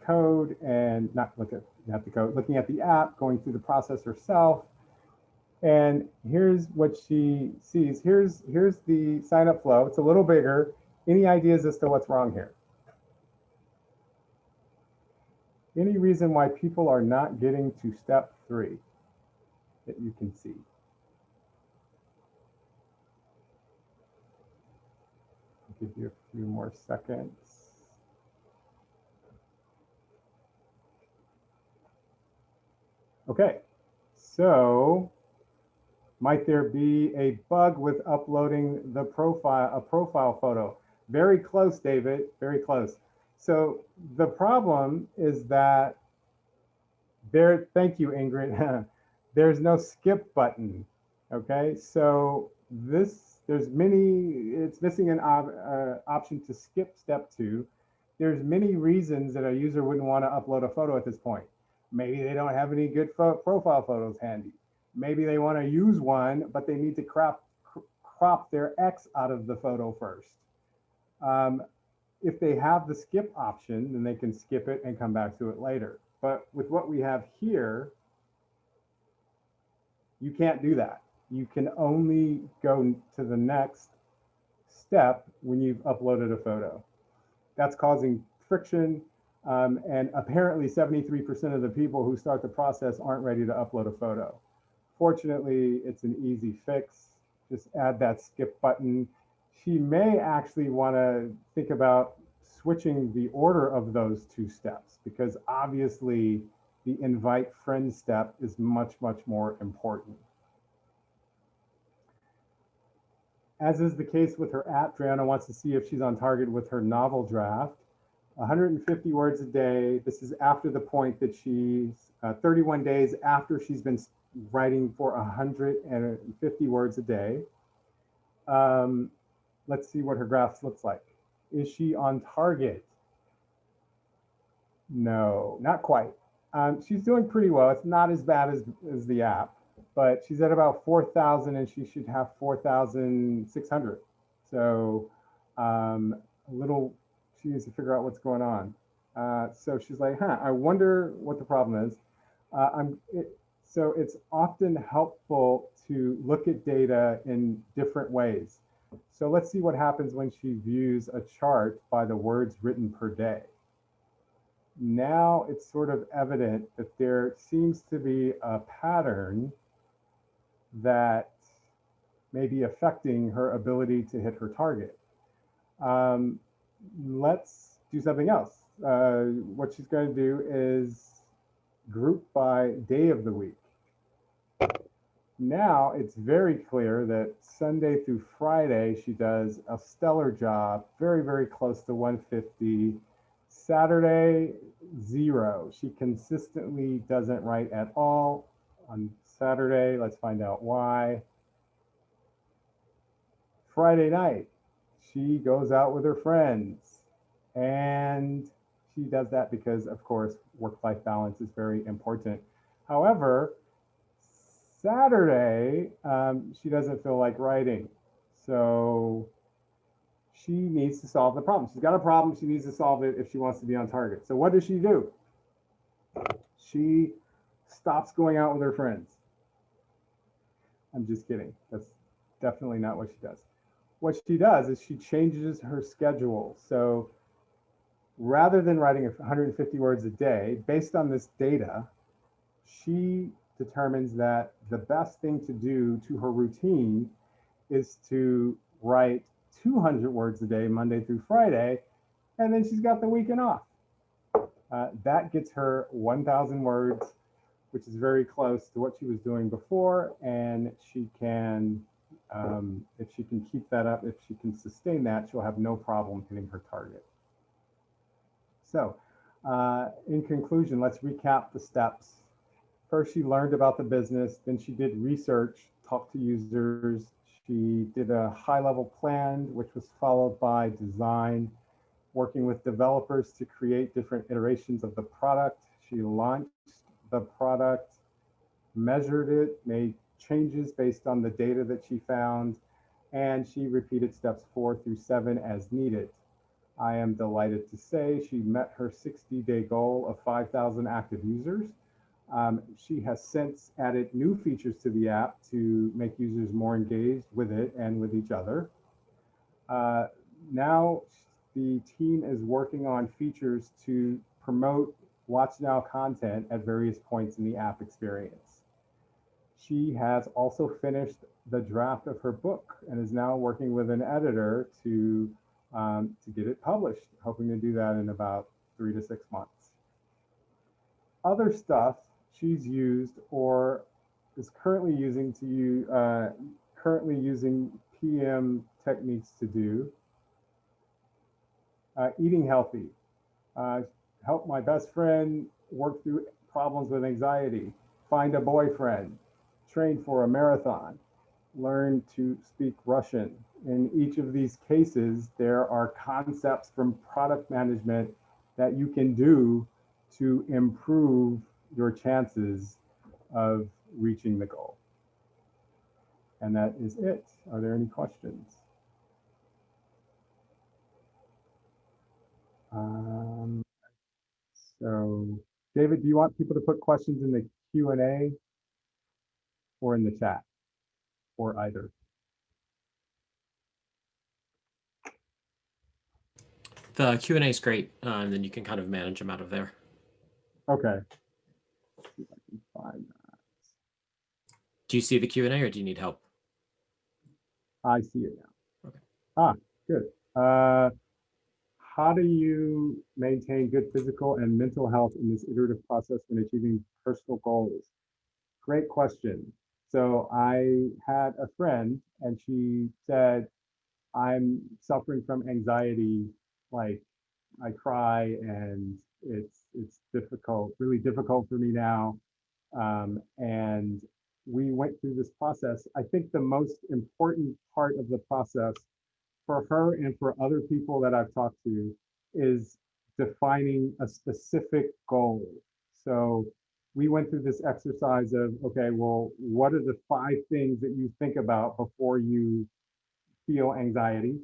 code and looking at the app, going through the process herself. And here's what she sees. Here's the sign up flow. It's a little bigger. Any ideas as to what's wrong here? Any reason why people are not getting to step 3 that you can see? I'll give you a few more seconds. Okay, so might there be a bug with uploading a profile photo? Very close, David, very close. So the problem is that thank you, Ingrid, there's no skip button, okay? So it's missing an option to skip step 2. There's many reasons that a user wouldn't want to upload a photo at this point. Maybe they don't have any good profile photos handy. Maybe they want to use one, but they need to crop their X out of the photo first. If they have the skip option, then they can skip it and come back to it later. But with what we have here, you can't do that. You can only go to the next step when you've uploaded a photo. That's causing friction, and apparently 73% of the people who start the process aren't ready to upload a photo. Fortunately, it's an easy fix. Just add that skip button. She may actually want to think about switching the order of those 2 steps, because obviously the invite friend step is much, much more important. As is the case with her app, Dreyana wants to see if she's on target with her novel draft. 150 words a day. This is after the point that she's 31 days after she's been writing for 150 words a day. Let's see what her graphs looks like. Is she on target? No, not quite. She's doing pretty well. It's not as bad as the app, but she's at about 4,000 and she should have 4,600. So she needs to figure out what's going on. So she's like, I wonder what the problem is. So it's often helpful to look at data in different ways. So let's see what happens when she views a chart by the words written per day. Now it's sort of evident that there seems to be a pattern that may be affecting her ability to hit her target. Let's do something else. What she's going to do is group by day of the week. Now it's very clear that Sunday through Friday, she does a stellar job, very, very close to 150. Saturday, 0. She consistently doesn't write at all on Saturday. Let's find out why. Friday night, she goes out with her friends, and she does that because, of course, work-life balance is very important. However, Saturday, she doesn't feel like writing, so she needs to solve the problem. She's got a problem. She needs to solve it if she wants to be on target. So what does she do? She stops going out with her friends. I'm just kidding. That's definitely not what she does. What she does is she changes her schedule. So rather than writing 150 words a day, based on this data, she determines that the best thing to do to her routine is to write 200 words a day, Monday through Friday, and then she's got the weekend off. That gets her 1,000 words, which is very close to what she was doing before, and she can, if she can keep that up, if she can sustain that, she'll have no problem hitting her target. So in conclusion, let's recap the steps. First, she learned about the business, then she did research, talked to users, She did a high-level plan, which was followed by design, working with developers to create different iterations of the product. She launched the product, measured it, made changes based on the data that she found, and she repeated steps 4 through 7 as needed. I am delighted to say she met her 60-day goal of 5,000 active users. She has since added new features to the app to make users more engaged with it and with each other. Now the team is working on features to promote WatchNow content at various points in the app experience. She has also finished the draft of her book and is now working with an editor to get it published, hoping to do that in about 3 to 6 months. Other stuff she's used or is currently using PM techniques to do. Eating healthy. Help my best friend work through problems with anxiety. Find a boyfriend. Train for a marathon. Learn to speak Russian. In each of these cases, there are concepts from product management that you can do to improve your chances of reaching the goal. And that is it. Are there any questions? So, David, do you want people to put questions in the Q&A or in the chat, or either? The Q&A is great, and then you can kind of manage them out of there. Okay. Let's see if I can find that. Do you see the Q&A, or do you need help? I see it now. Okay. Good. How do you maintain good physical and mental health in this iterative process when achieving personal goals? Great question. So I had a friend and she said, I'm suffering from anxiety. Like I cry and it's difficult, really difficult for me now. And we went through this process. I think the most important part of the process for her and for other people that I've talked to is defining a specific goal. So we went through this exercise of, okay, well, what are the 5 things that you think about before you feel anxiety?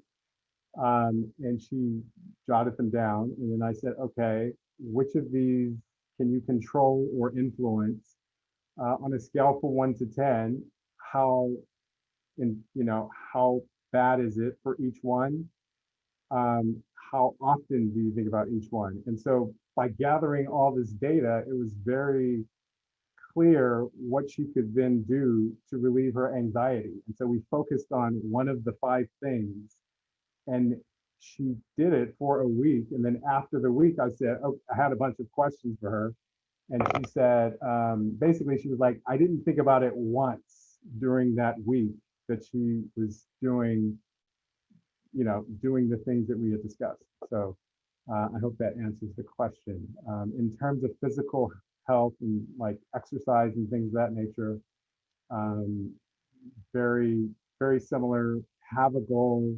And she jotted them down. And then I said, okay, which of these can you control or influence? On a scale from 1 to 10, how how bad is it for each one? How often do you think about each one? And so by gathering all this data, it was very clear what she could then do to relieve her anxiety. And so we focused on one of the 5 things, and she did it for a week. And then after the week, I said, oh, I had a bunch of questions for her. And she said, basically, she was like, I didn't think about it once during that week that she was doing the things that we had discussed. So I hope that answers the question. In terms of physical health and like exercise and things of that nature, very, very similar. Have a goal,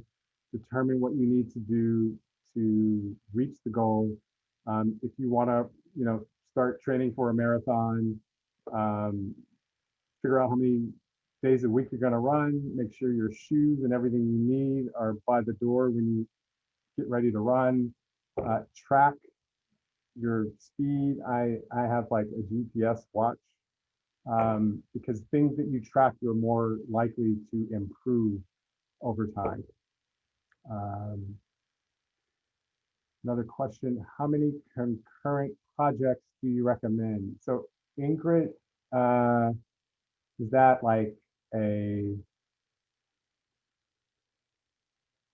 determine what you need to do to reach the goal. If you want to, start training for a marathon, figure out how many days a week you're going to run, make sure your shoes and everything you need are by the door when you get ready to run. Track your speed. I have like a GPS watch because things that you track, you're more likely to improve over time. Another question, how many concurrent projects do you recommend? So Ingrid, is that like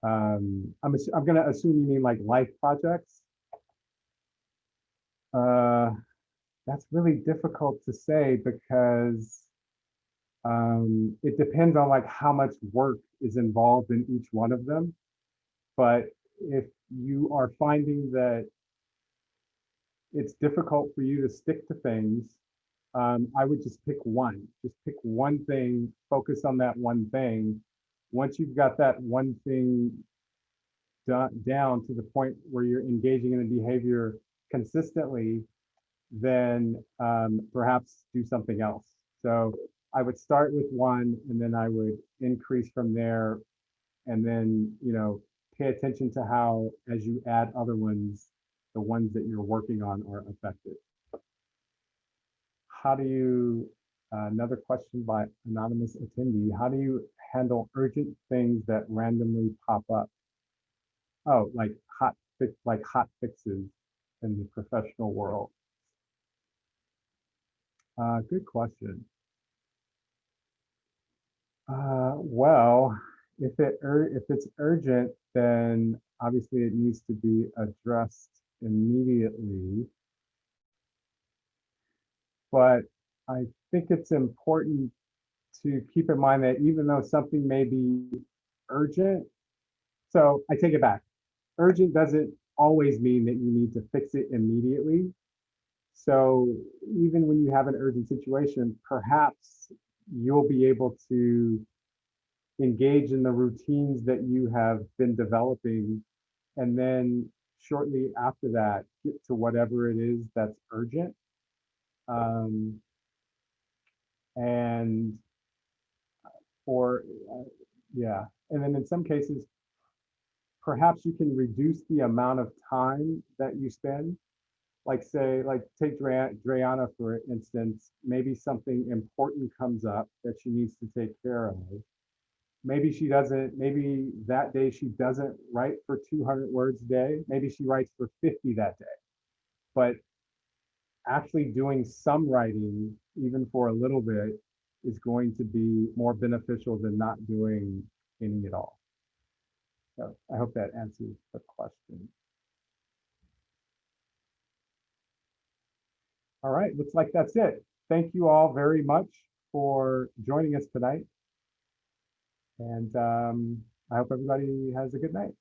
I'm going to assume you mean like life projects. That's really difficult to say because it depends on like how much work is involved in each one of them. But if you are finding that it's difficult for you to stick to things, I would just pick one. Just pick one thing, focus on that one thing, once you've got that one thing down to the point where you're engaging in the behavior consistently, then perhaps do something else. So I would start with one, and then I would increase from there, and then pay attention to how, as you add other ones, the ones that you're working on are affected. How do you? Another question by anonymous attendee: how do you handle urgent things that randomly pop up? Oh, like hot fixes in the professional world. Good question. Well, if it's urgent, then obviously it needs to be addressed immediately. But I think it's important to keep in mind that even though something may be urgent, so I take it back. Urgent doesn't always mean that you need to fix it immediately. So even when you have an urgent situation, perhaps you'll be able to engage in the routines that you have been developing, and then shortly after that, get to whatever it is that's urgent. Um, and or yeah, and then in some cases, perhaps you can reduce the amount of time that you spend. Like say, like take Dreyana for instance, maybe something important comes up that she needs to take care of. Maybe she doesn't, maybe that day she doesn't write for 200 words a day. Maybe she writes for 50 that day. But actually doing some writing, even for a little bit, is going to be more beneficial than not doing any at all. So I hope that answers the question. All right, looks like that's it. Thank you all very much for joining us tonight. And I hope everybody has a good night.